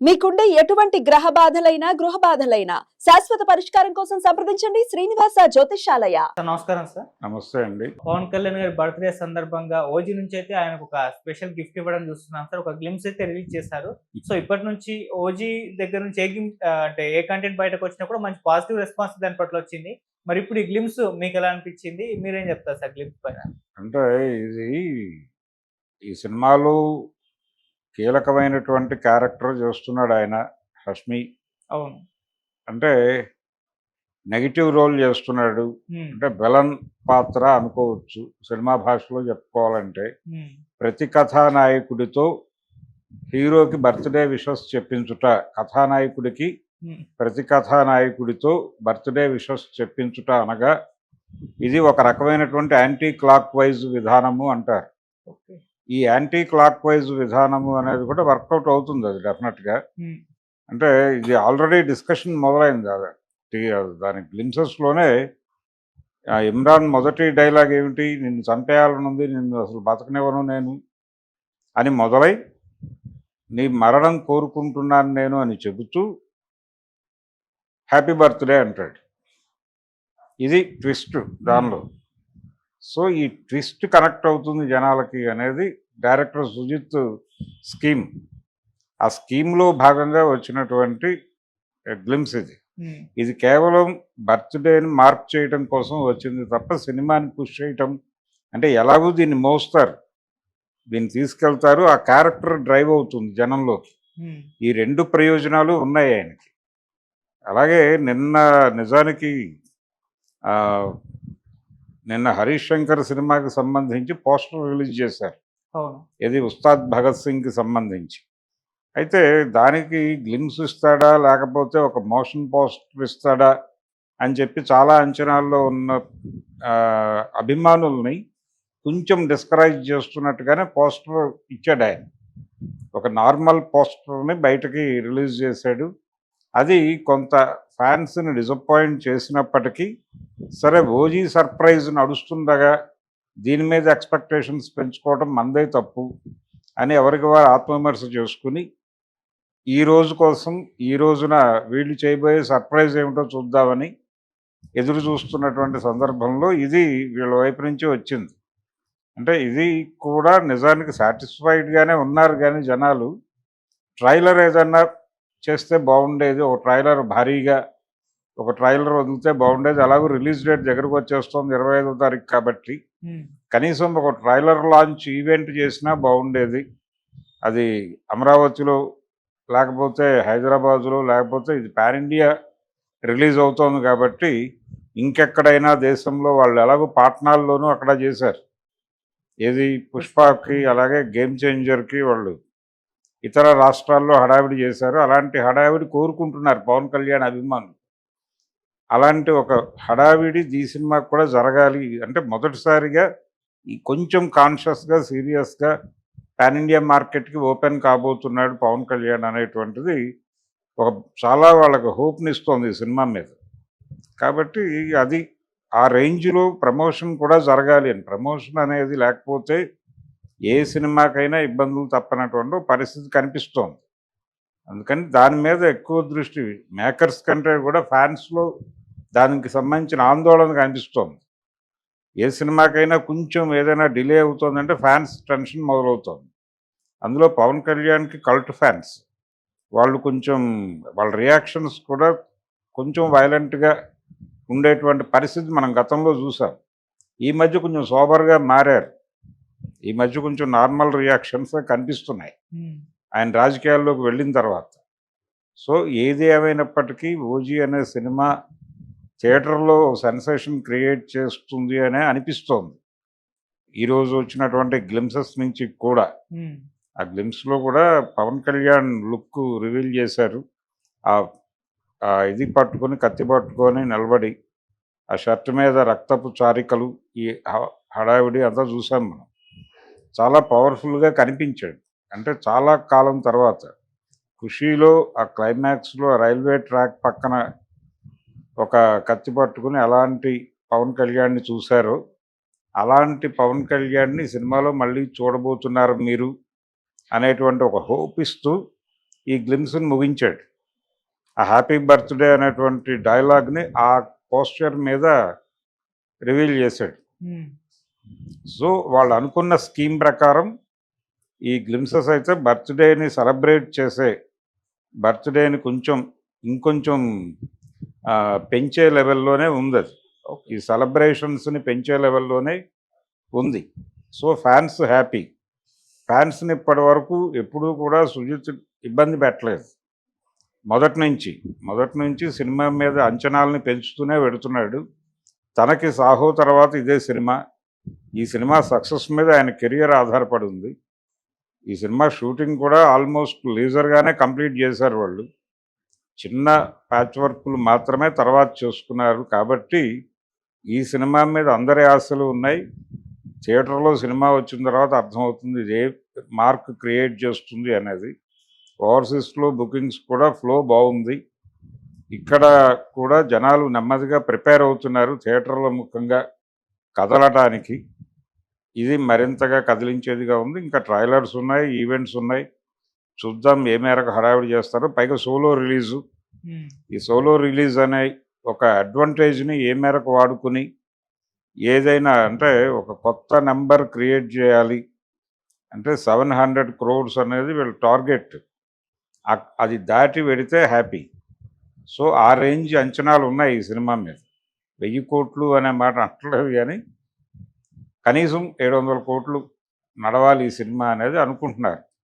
మీకుండే ఎటువంటి గ్రహ బాధలైనా గృహ బాధలైనా శాశ్వత పరిష్కారం కోసం సంప్రదించండి శ్రీనివాస జ్యోతిషాలయ. నమస్కారం సార్. నమస్తే అండి. పవన్ కళ్యాణ్ గారి బర్త్డే సందర్భంగా ఓజీ నుంచి అయితే ఆయనకు ఒక స్పెషల్ గిఫ్ట్ ఇవ్వడం చూస్తున్నాం సార్. ఒక గ్లిమ్స్ అయితే రిలీజ్ చేశారు. సో ఇప్పటి నుంచి ఓజీ దగ్గర నుంచి అంటే ఏ కంటెంట్ బయటకు వచ్చినా కూడా మంచి పాజిటివ్ రెస్పాన్స్ దాని పట్ల వచ్చింది. మరి ఇప్పుడు ఈ గ్లిమ్స్ మీకు ఎలా అనిపించింది? మీరేం చెప్తారు సార్ గ్లిమ్స్ పైన? అంటే ఈ సినిమాలో కీలకమైనటువంటి క్యారెక్టర్ చేస్తున్నాడు ఆయన, హష్మి. అవును. అంటే నెగిటివ్ రోల్ చేస్తున్నాడు. అంటే విలన్ పాత్ర అనుకోవచ్చు సినిమా భాషలో చెప్పుకోవాలంటే. ప్రతి కథానాయకుడితో హీరోకి బర్త్డే విషెస్ చెప్పించుట, కథానాయకుడికి ప్రతి కథానాయకుడితో బర్త్డే విషెస్ చెప్పించుట అనగా ఇది ఒక రకమైనటువంటి యాంటీ క్లాక్ వైజ్ విధానము అంటారు. ఈ యాంటీ క్లాక్ వైజ్ విధానము అనేది కూడా వర్కౌట్ అవుతుంది, అది డెఫినెట్గా. అంటే ఇది ఆల్రెడీ డిస్కషన్ మొదలైంది దాని గ్లిమ్సెస్లోనే. ఇమ్రాన్ మొదటి డైలాగ్ ఏమిటి, నిన్ను చంపేయాలనుంది, నిన్ను అసలు బతకనివ్వను నేను అని మొదలై నీ మరణం కోరుకుంటున్నాను నేను అని చెబుతూ హ్యాపీ బర్త్డే అంటాడు. ఇది ట్విస్ట్ దానిలో. సో ఈ ట్విస్ట్ కనెక్ట్ అవుతుంది జనాలకి అనేది డైరెక్టర్ సుజిత్ స్కీమ్. ఆ స్కీమ్లో భాగంగా వచ్చినటువంటి గ్లిమ్స్ ఇది. ఇది కేవలం బర్త్డేని మార్క్ చేయటం కోసం వచ్చింది తప్ప సినిమాని పుష్ చేయటం అంటే ఎలాగూ దీన్ని మోస్తారు, దీన్ని తీసుకెళ్తారు, ఆ క్యారెక్టర్ డ్రైవ్ అవుతుంది జనంలోకి. ఈ రెండు ప్రయోజనాలు ఉన్నాయి ఆయనకి. అలాగే నిజానికి నిన్న హరీష్ శంకర్ సినిమాకి సంబంధించి పోస్టర్ రిలీజ్ చేశారు. ఇది ఉస్తాద్ భగత్ సింగ్కి సంబంధించి. అయితే దానికి గ్లిమ్స్ ఇస్తాడా లేకపోతే ఒక మోషన్ పోస్టర్ ఇస్తాడా అని చెప్పి చాలా అంచనాల్లో ఉన్న అభిమానుల్ని కొంచెం డిస్కరేజ్ చేస్తున్నట్టుగానే పోస్టర్ ఇచ్చాడు ఆయన. ఒక నార్మల్ పోస్టర్ని బయటకి రిలీజ్ చేశాడు. అది కొంత ఫ్యాన్స్ని డిసప్పాయింట్ చేసినప్పటికీ సరే, ఓజీ సర్ప్రైజ్ నడుస్తుండగా దీని మీద ఎక్స్పెక్టేషన్స్ పెంచుకోవడం మనదే తప్పు అని ఎవరికి వారు ఆత్మవిమర్శ చేసుకుని ఈ రోజు కోసం ఈ రోజున వీళ్ళు చేయబోయే సర్ప్రైజ్ ఏమిటో చూద్దామని ఎదురు చూస్తున్నటువంటి సందర్భంలో ఇది వీళ్ళ వైపు నుంచి వచ్చింది. అంటే ఇది కూడా నిజానికి సాటిస్ఫైడ్గానే ఉన్నారు, కానీ జనాలు ట్రైలర్ ఏదన్నా చేస్తే బాగుండేది, ఒక ట్రైలర్ భారీగా ఒక ట్రైలర్ వదిలితే బాగుండేది. అలాగే రిలీజ్ డేట్ దగ్గరకు వచ్చేస్తుంది 25వ తారీఖు కాబట్టి కనీసం ఒక ట్రైలర్ లాంచ్ ఈవెంట్ చేసినా బాగుండేది. అది అమరావతిలో లేకపోతే హైదరాబాద్లో లేకపోతే ఇది పాన్ ఇండియా రిలీజ్ అవుతోంది కాబట్టి ఇంకెక్కడైనా దేశంలో వాళ్ళు ఎలాగో పాట్నాల్లోనూ అక్కడ చేశారు. ఏది పుష్పకి అలాగే గేమ్ చేంజర్కి వాళ్ళు ఇతర రాష్ట్రాల్లో హడావిడి చేశారు. అలాంటి హడావిడి కోరుకుంటున్నారు పవన్ కళ్యాణ్ అభిమానులు. అలాంటి ఒక హడావిడి ఈ సినిమాకి కూడా జరగాలి అంటే మొదటిసారిగా ఈ కొంచెం కాన్షియస్గా సీరియస్గా పాన్ ఇండియా మార్కెట్కి ఓపెన్ కాబోతున్నాడు పవన్ కళ్యాణ్ అనేటువంటిది ఒక చాలా వాళ్ళకు హోప్ని ఇస్తోంది ఈ సినిమా మీద. కాబట్టి అది ఆ రేంజ్లో ప్రమోషన్ కూడా జరగాలి అని. ప్రమోషన్ అనేది లేకపోతే ఏ సినిమాకైనా ఇబ్బందులు తప్పనటువంటి పరిస్థితి కనిపిస్తోంది. అందుకని దాని మీద ఎక్కువ దృష్టి మేకర్స్ కంటే కూడా ఫ్యాన్స్లో దానికి సంబంధించిన ఆందోళన కనిపిస్తోంది. ఏ సినిమాకైనా కొంచెం ఏదైనా డిలే అవుతుందంటే ఫ్యాన్స్ టెన్షన్ మొదలవుతుంది. అందులో పవన్ కళ్యాణ్కి కల్ట్ ఫ్యాన్స్ వాళ్ళు కొంచెం వాళ్ళ రియాక్షన్స్ కూడా కొంచెం వైలెంట్గా ఉండేటువంటి పరిస్థితి మనం గతంలో చూసాం. ఈ మధ్య కొంచెం సోబర్గా మారారు. ఈ మధ్య కొంచెం నార్మల్ రియాక్షన్స్ కనిపిస్తున్నాయి ఆయన రాజకీయాల్లోకి వెళ్ళిన తర్వాత. సో ఏది ఏమైనప్పటికీ ఓజీ అనే సినిమా థియేటర్లో సెన్సేషన్ క్రియేట్ చేస్తుంది అనే అనిపిస్తోంది. ఈరోజు వచ్చినటువంటి గ్లిమ్సెస్ నుంచి కూడా. ఆ గ్లిమ్స్లో కూడా పవన్ కళ్యాణ్ లుక్ రివీల్ చేశారు. ఇది పట్టుకొని కత్తి పట్టుకొని నిలబడి ఆ షర్ట్ మీద రక్తపు చారికలు, ఈ హడావిడి అంతా చూసాం మనం. చాలా పవర్ఫుల్గా కనిపించాడు. అంటే చాలా కాలం తర్వాత ఖుషీలో ఆ క్లైమాక్స్లో రైల్వే ట్రాక్ పక్కన ఒక కత్తి పట్టుకుని అలాంటి పవన్ కళ్యాణ్ని చూశారో అలాంటి పవన్ కళ్యాణ్ని సినిమాలో మళ్ళీ చూడబోతున్నారు మీరు అనేటువంటి ఒక హోప్ ఇస్తూ ఈ గ్లిమ్స్ని ముగించాడు. ఆ హ్యాపీ బర్త్డే అనేటువంటి డైలాగ్ని ఆ పోస్టర్ మీద రివీల్ చేశాడు. సో వాళ్ళు అనుకున్న స్కీమ్ ప్రకారం ఈ గ్లిమ్సెస్ అయితే బర్త్డేని సెలబ్రేట్ చేసే, బర్త్డేని ఇంకొంచెం పెంచే లెవెల్లోనే ఉంది. అది ఈ సెలబ్రేషన్స్ని పెంచే లెవెల్లోనే ఉంది. So fans happy. ఫ్యాన్స్ని ఇప్పటి వరకు ఎప్పుడూ కూడా సుజిత్ ఇబ్బంది పెట్టలేదు. మొదటి నుంచి సినిమా మీద అంచనాలని పెంచుతూనే పెడుతున్నాడు. తనకి సాహో తర్వాత ఇదే సినిమా. ఈ సినిమా సక్సెస్ మీద ఆయన కెరియర్ ఆధారపడి ఉంది. ఈ సినిమా షూటింగ్ కూడా ఆల్మోస్ట్ లీజర్గానే కంప్లీట్ చేశారు వాళ్ళు. చిన్న ప్యాచ్ వర్క్లు మాత్రమే తర్వాత చేసుకున్నారు. కాబట్టి ఈ సినిమా మీద అందరి ఆశలు ఉన్నాయి. థియేటర్లో సినిమా వచ్చిన తర్వాత అర్థమవుతుంది ఇది ఏ మార్క్ క్రియేట్ చేస్తుంది అనేది. ఓవర్సీస్లో బుకింగ్స్ కూడా ఫ్లో బాగుంది. ఇక్కడ కూడా జనాలు నెమ్మదిగా ప్రిపేర్ అవుతున్నారు థియేటర్లో ముఖ్యంగా కదలటానికి. ఇది మరింతగా కదిలించేదిగా ఉంది. ఇంకా ట్రైలర్స్ ఉన్నాయి, ఈవెంట్స్ ఉన్నాయి. చూద్దాం ఏ మేరకు హడావిడి చేస్తారో. పైగా సోలో రిలీజు. ఈ సోలో రిలీజ్ అనే ఒక అడ్వాంటేజ్ని ఏ మేరకు వాడుకుని ఏదైనా అంటే ఒక కొత్త నెంబర్ క్రియేట్ చేయాలి అంటే 700 crores అనేది వీళ్ళ టార్గెట్. అది దాటి వెడితే హ్యాపీ. సో ఆ రేంజ్ అంచనాలు ఉన్నాయి ఈ సినిమా మీద. 1000 కోట్లు అనే మాట అంటలేదు, కానీ కనీసం 700 కోట్లు నడవాలి ఈ సినిమా అనేది అనుకుంటున్నారు.